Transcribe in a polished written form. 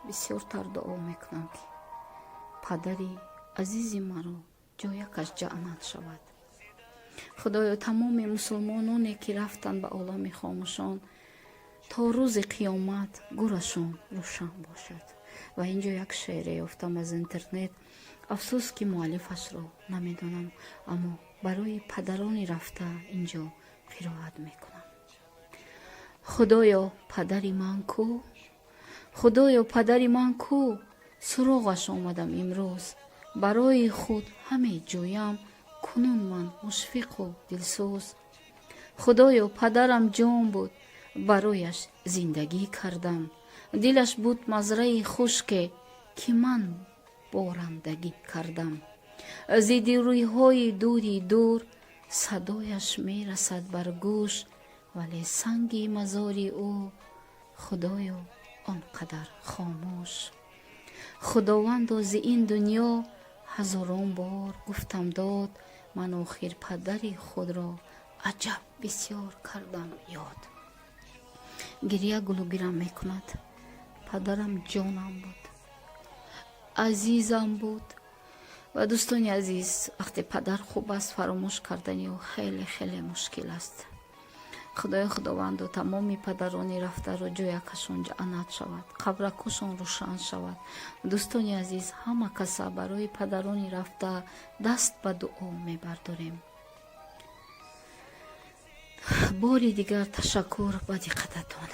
бисёртар дуо мекунам ки падари азизи маро ҷоякаш ҷаннат шавад. худоё тамоми мусулмононе ки рафтанд ба олами хомӯшон то рӯзи қиёмат гурашон рӯшан бошад. ва инҷо як шеъре ёфтам аз интернет. афсӯс ки муаллифашро намедонам, аммо барои падарони рафта инҷо қироат мекунам. худоё падари ман ку, худоё падари ман ку, суроғаш омадам имрӯз, барои худ ҳаме ҷӯям, кунун ман мушфиқу дилсӯз. худоё падарам ҷон буд, барояш зиндагӣ кардам, дилаш буд мазраи хушке, ки ман борандагӣ кардам. зидди рӯйҳои дури дур, садояш мерасад бар гӯш, вале санги мазори ӯ, худоё он қадар хомӯш. худовандо зи ин дунё ҳазорон бор гуфтам дод, ман охир падари худро аҷаб бисёр кардам ёд. гирья гулугирам мекунад. падарам ҷонам буд, азизам буд. ва дӯстони азиз, вақте падар хуб аст, фаромӯш кардани ӯ хеле хеле мушкил аст. худои худованду тамоми падарони рафтаро ҷоякашон ҷаннат шавад, қабракушон рӯшан шавад. дӯстони азиз, ҳама каса барои падарони рафта даст ба дуо мебардорем. бори дигар ташаккур ба диққататон.